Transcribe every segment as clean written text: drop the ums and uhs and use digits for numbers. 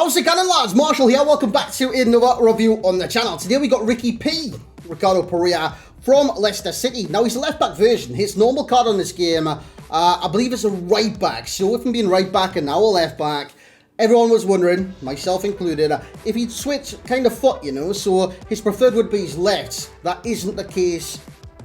How's it going, lads? Marshall here. Welcome back to another review on the channel. Today we got Ricky P, Ricardo Pereira from Leicester City. Now he's a left back version. His normal card on this game, I believe, is a right back. So with him being right back and now a left back, everyone was wondering, myself included, if he'd switch kind of foot, you know. So his preferred would be his left. That isn't the case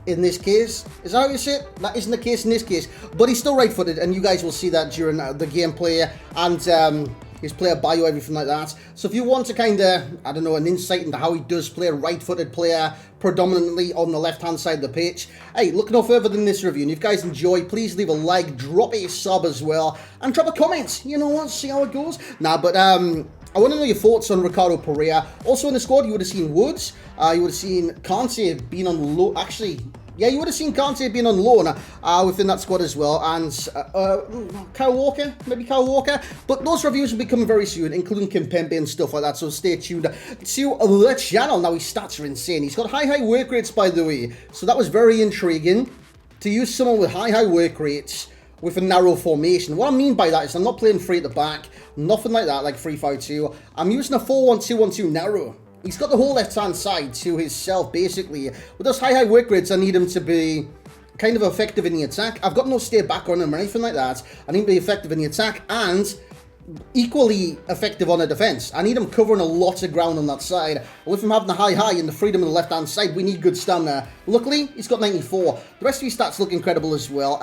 in this case. Is that how you say it? That isn't the case in this case. But he's still right-footed, and you guys will see that during the gameplay and his player bio, everything like that. So if you want to kind of, I don't know, an insight into how he does play, a right-footed player, predominantly on the left-hand side of the pitch, hey, look no further than this review. And if you guys enjoy, please leave a like, drop a sub as well, and drop a comment. You know what, see how it goes. But I want to know your thoughts on Ricardo Pereira. Also in the squad, you would have seen Woods, you would have seen Kante being on low, actually. Yeah, you would have seen Kante being on loan within that squad as well, and Kyle Walker, maybe Kyle Walker. But those reviews will be coming very soon, including Kimpembe and stuff like that, so stay tuned to the channel. Now, his stats are insane. He's got high work rates, by the way, so that was very intriguing, to use someone with high work rates with a narrow formation. What I mean by that is I'm not playing three at the back, nothing like that, like 3-5-2. I'm using a 4-1-2-1-2 narrow. He's got the whole left-hand side to himself, basically. With those high work rates, I need him to be kind of effective in the attack. I've got no stay back on him or anything like that. I need him to be effective in the attack and equally effective on the defence. I need him covering a lot of ground on that side. With him having the high and the freedom on the left-hand side, we need good stamina. Luckily, he's got 94. The rest of his stats look incredible as well.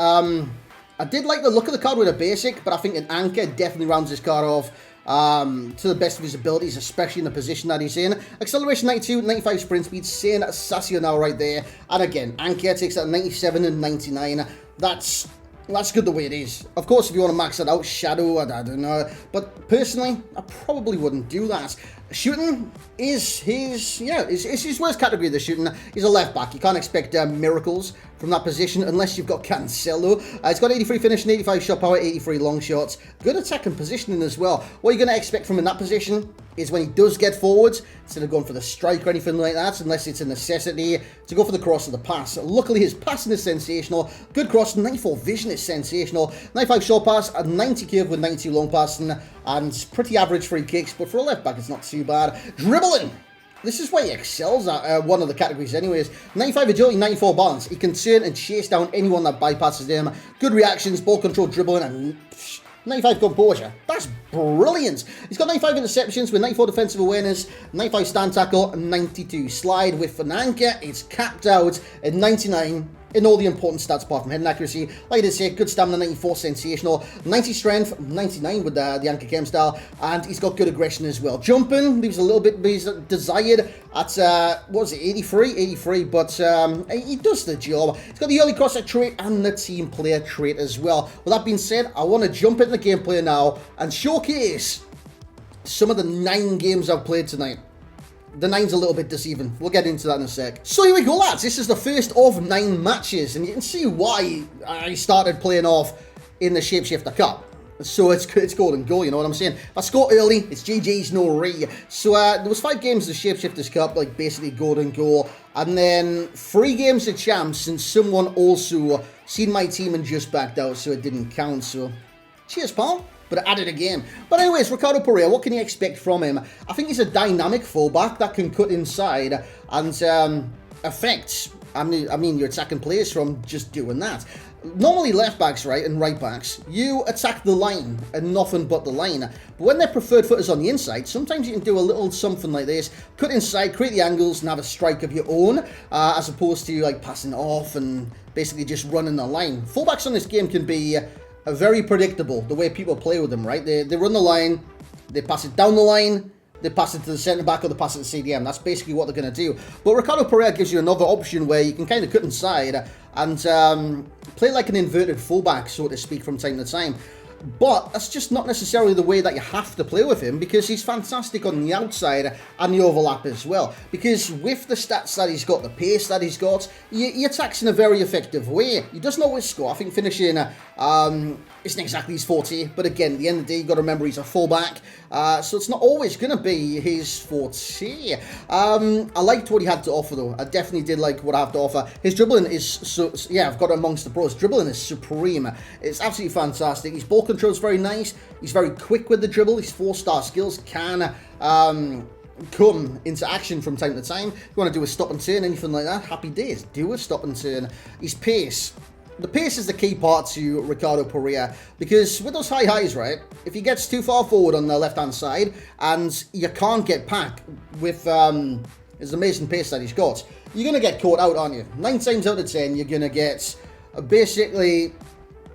I did like the look of the card with a basic, but I think an anchor definitely rounds this card off to the best of his abilities, especially in the position that he's in. Acceleration 92, 95 sprint speed, saying Sassio now right there. And again, anchor takes that 97 and 99. That's good the way it is. Of course, if you want to max it out, Shadow, I don't know. But personally, I probably wouldn't do that. Shooting is his worst category, the shooting. He's a left back. You can't expect miracles from that position unless you've got Cancelo. He's got 83 finishing, 85 shot power, 83 long shots. Good attack and positioning as well. What you're going to expect from him in that position is when he does get forwards, instead of going for the strike or anything like that, unless it's a necessity, to go for the cross or the pass. Luckily, his passing is sensational. Good cross, 94 vision is sensational. 95 short pass, a 90 curve with 92 long passing, and pretty average free kicks, but for a left back, it's not too bad. Dribbling! This is where he excels at one of the categories anyways. 95 agility, 94 balance. He can turn and chase down anyone that bypasses him. Good reactions, ball control, dribbling, and 95 composure. That's brilliant. He's got 95 interceptions with 94 defensive awareness, 95 stand tackle, and 92 slide. With an anchor, it's capped out at 99 in all the important stats apart from heading accuracy. Like I did say, good stamina, 94, sensational. 90 strength, 99 with the anchor chem style, and he's got good aggression as well. Jumping leaves a little bit desired at, what was it, 83, but he does the job. He's got the early crosser trait and the team player trait as well. With that being said, I want to jump into the gameplay now and showcase some of the 9 games I've played tonight. The 9's a little bit deceiving. We'll get into that in a sec. So here we go, lads. This is the first of 9 matches, and you can see why I started playing off in the Shapeshifter Cup. So it's golden goal, you know what I'm saying? If I score early, it's GG's, no re. So there was 5 games of the Shapeshifters Cup, like basically golden goal, and then 3 games of champs, and someone also seen my team and just backed out, so it didn't count. So cheers, pal. But it added a game. But anyways, Ricardo Pereira, what can you expect from him? I think he's a dynamic fullback that can cut inside and affect, I mean, your attacking players from just doing that. Normally left backs, right, and right backs, you attack the line and nothing but the line. But when their preferred footers on the inside, sometimes you can do a little something like this. Cut inside, create the angles, and have a strike of your own, as opposed to like passing off and basically just running the line. Fullbacks on this game can be very predictable, the way people play with them, right? They run the line, they pass it down the line, they pass it to the centre-back, or they pass it to CDM. That's basically what they're going to do. But Ricardo Pereira gives you another option where you can kind of cut inside and play like an inverted fullback, so to speak, from time to time. But that's just not necessarily the way that you have to play with him, because he's fantastic on the outside and the overlap as well. Because with the stats that he's got, the pace that he's got, he attacks in a very effective way. He doesn't always score. I think finishing isn't exactly his forte, but again, at the end of the day, you've got to remember he's a fullback, so it's not always going to be his forte. I liked what he had to offer, though. I definitely did like what I have to offer. His dribbling is, I've got it amongst the pros. Dribbling is supreme. It's absolutely fantastic. His ball control is very nice. He's very quick with the dribble. His 4-star skills can come into action from time to time. If you want to do a stop and turn, anything like that, happy days. Do a stop and turn. His pace. The pace is the key part to Ricardo Pereira, because with those high highs, right, if he gets too far forward on the left-hand side and you can't get back with his amazing pace that he's got, you're going to get caught out, aren't you? 9 times out of 10, you're going to get basically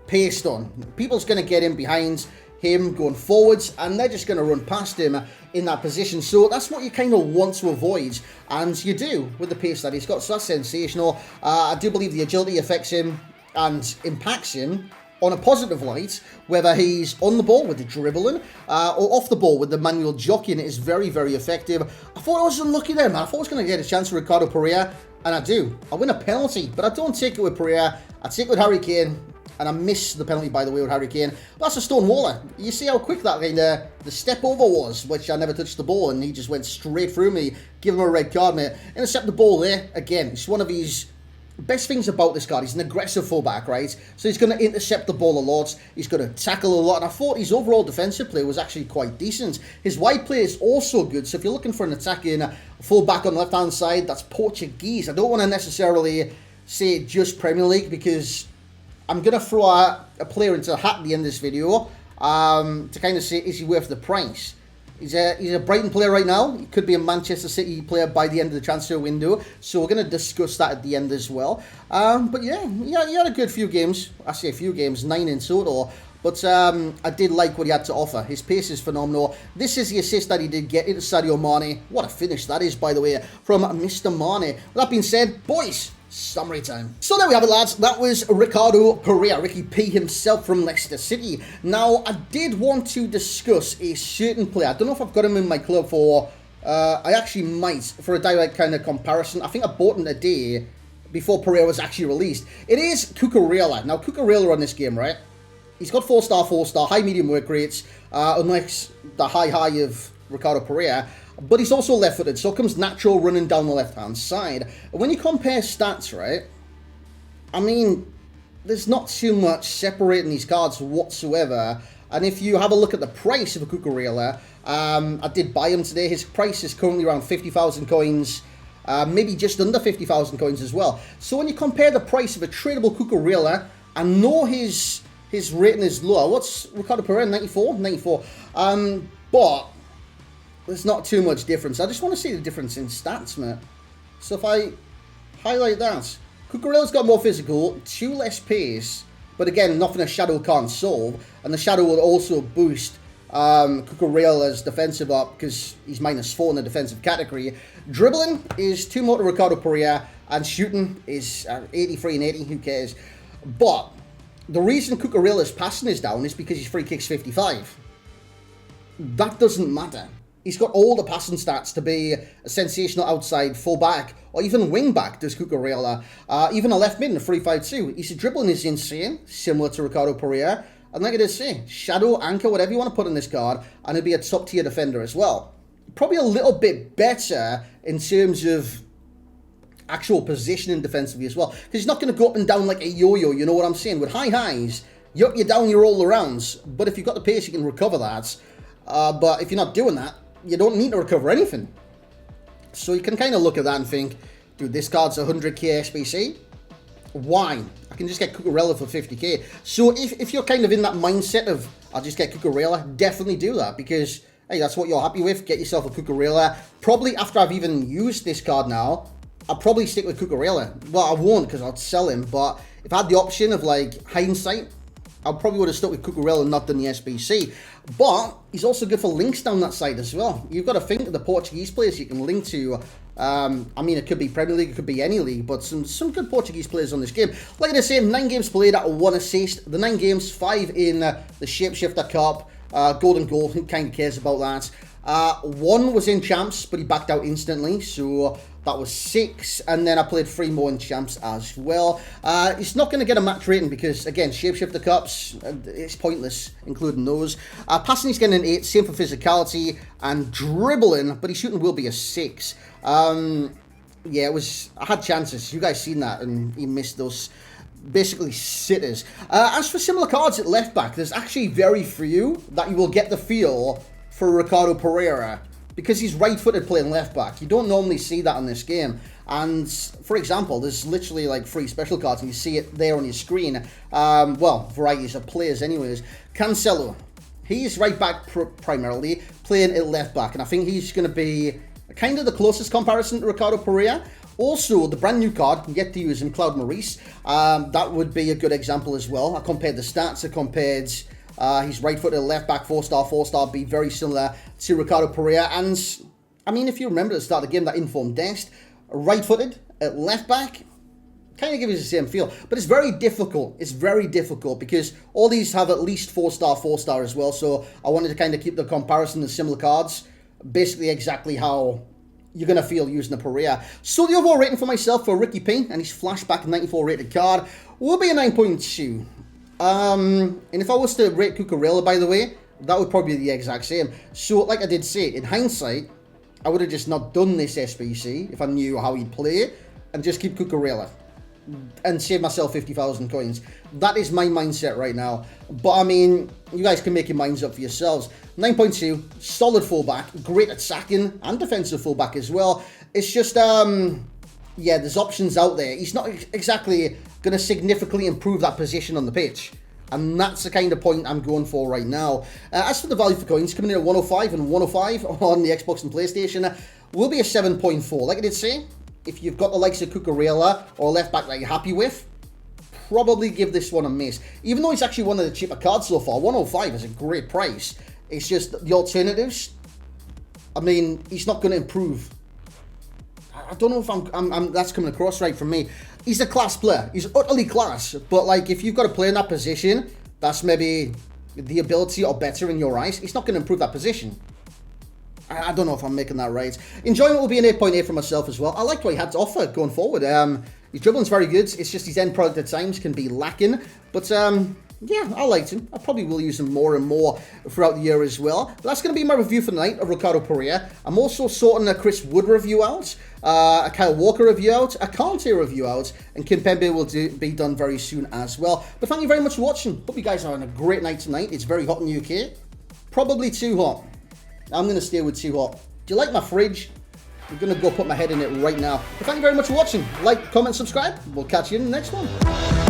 paced on. People's going to get in behind him going forwards, and they're just going to run past him in that position. So that's what you kind of want to avoid, and you do with the pace that he's got. So that's sensational. I do believe the agility affects him and impacts him on a positive light, whether he's on the ball with the dribbling or off the ball with the manual jockeying. It is very, very effective. I thought I was unlucky there, man. I thought I was going to get a chance with Ricardo Pereira, and I do. I win a penalty, but I don't take it with Pereira. I take it with Harry Kane, and I miss the penalty, by the way, with Harry Kane. But that's a stone waller. You see how quick that kind of the step over was, which I never touched the ball, and he just went straight through me. Give him a red card, mate. Intercept the ball there. Again, it's one of his best things about this card. He's an aggressive fullback, right? So he's going to intercept the ball a lot. He's going to tackle a lot. And I thought his overall defensive play was actually quite decent. His wide play is also good. So if you're looking for an attacking fullback on the left-hand side, that's Portuguese. I don't want to necessarily say just Premier League, because I'm going to throw a player into a hat at the end of this video to kind of say, is he worth the price? He's a Brighton player right now. He could be a Manchester City player by the end of the transfer window. So we're going to discuss that at the end as well. But yeah, he had a good few games. I say a few games, 9 in total. But I did like what he had to offer. His pace is phenomenal. This is the assist that he did get into Sadio Mane. What a finish that is, by the way, from Mr. Mane. With that being said, boys, summary time. So there we have it, lads. That was Ricardo Pereira, Ricky P himself from Leicester City. Now, I did want to discuss a certain player. I don't know if I've got him in my club for, I actually might, for a direct kind of comparison. I think I bought him a day before Pereira was actually released. It is Cucurella. Now, Cucurella on this game, right? He's got 4-star, high medium work rates, unlike the high of Ricardo Pereira. But he's also left-footed, so it comes natural running down the left-hand side. And when you compare stats, right, I mean, there's not too much separating these cards whatsoever. And if you have a look at the price of a Cucurella, I did buy him today. His price is currently around 50,000 coins, maybe just under 50,000 coins as well. So when you compare the price of a tradable Cucurella, I know his rating is lower. What's Ricardo Pereira? 94? 94. But there's not too much difference. I just want to see the difference in stats, mate. So if I highlight that, Cucurella's got more physical, 2 less pace, but again, nothing a shadow can't solve. And the shadow will also boost Cucurella's defensive up, because he's -4 in the defensive category. Dribbling is 2 more to Ricardo Pereira, and shooting is 83 and 80, who cares? But the reason Cucurella's passing is down is because his free kick's 55. That doesn't matter. He's got all the passing stats to be a sensational outside fullback, or even wingback, does Cucurella. Even a left mid in a 3-5-2. His dribbling is insane, similar to Ricardo Pereira. And like I did say, shadow, anchor, whatever you want to put in this card, and he'll be a top tier defender as well. Probably a little bit better in terms of actual positioning defensively as well, because he's not going to go up and down like a yo-yo, you know what I'm saying? With high highs, you up, you down, you roll arounds. But if you've got the pace, you can recover that. But if you're not doing that, you don't need to recover anything. So you can kind of look at that and think, dude, this card's 100k SBC. Why? I can just get Cucurella for 50k. So if you're kind of in that mindset of, I'll just get Cucurella, definitely do that, because, hey, that's what you're happy with. Get yourself a Cucurella. Probably after I've even used this card now, I'll probably stick with Cucurella. Well, I won't, because I'll sell him. But if I had the option of, like, hindsight, I probably would have stuck with Cucurella and not done the SBC. But he's also good for links down that side as well. You've got to think of the Portuguese players you can link to. I mean, it could be Premier League, it could be any league, but some good Portuguese players on this game. Like I say, 9 games played at 1 assist. The 9 games, 5 in the Shapeshifter Cup. Golden Goal, who kind of cares about that? 1 was in Champs, but he backed out instantly, so that was 6, and then I played 3 more in Champs as well. It's not going to get a match rating because, again, Shapeshifter Cups, it's pointless including those. Passing, he's getting an 8, same for physicality, and dribbling, but his shooting will be a 6. Yeah, I had chances. You guys seen that, and he missed those. basically sitters. As for similar cards at left back, there's actually very few that you will get the feel for Ricardo Pereira, because he's right-footed playing left back. You don't normally see that in this game. And for example, there's literally like 3 special cards, and you see it there on your screen. Well, varieties of players anyways. Cancelo, he's right back primarily, playing at left back, and I think he's going to be kind of the closest comparison to Ricardo Pereira. Also, the brand new card, yet to use him, Claude Maurice, that would be a good example as well. I compared the stats, I compared he's right-footed left back, 4-star, be very similar to Ricardo Pereira. And I mean, if you remember at the start of the game, that informed Dest, right-footed at left back, kind of gives you the same feel. But it's very difficult. It's very difficult because all these have at least 4-star as well. So I wanted to kind of keep the comparison of similar cards, basically exactly how you're going to feel using the Pereira. So the overall rating for myself for Ricky P and his flashback 94 rated card will be a 9.2. And if I was to rate Cucurella, by the way, that would probably be the exact same. So like I did say, in hindsight, I would have just not done this SBC if I knew how he'd play and just keep Cucurella and save myself 50,000 coins. That is my mindset right now. But I mean, you guys can make your minds up for yourselves. 9.2, solid fullback, great at sacking and defensive fullback as well. It's just, yeah, there's options out there. He's not exactly going to significantly improve that position on the pitch. And that's the kind of point I'm going for right now. As for the value for coins, coming in at 105 and 105 on the Xbox and PlayStation, will be a 7.4. Like I did say, if you've got the likes of Cucurella or left back that you're happy with, probably give this one a miss. Even though it's actually one of the cheaper cards so far, 105 is a great price. It's just the alternatives. I mean, he's not going to improve. I don't know if that's coming across right from me. He's a class player. He's utterly class. But like, if you've got to play in that position, that's maybe the ability or better in your eyes. He's not going to improve that position. I don't know if I'm making that right. Enjoyment will be an 8.8 for myself as well. I liked what he had to offer going forward. His dribbling's very good. It's just his end product at times can be lacking. But yeah, I liked him. I probably will use him more and more throughout the year as well. But that's going to be my review for tonight of Ricardo Pereira. I'm also sorting a Chris Wood review out, a Kyle Walker review out, a Kante review out, and Kimpembe will be done very soon as well. But thank you very much for watching. Hope you guys are having a great night tonight. It's very hot in the UK. Probably too hot. I'm going to stay with too hot. Do you like my fridge? I'm going to go put my head in it right now. But thank you very much for watching. Like, comment, subscribe. We'll catch you in the next one.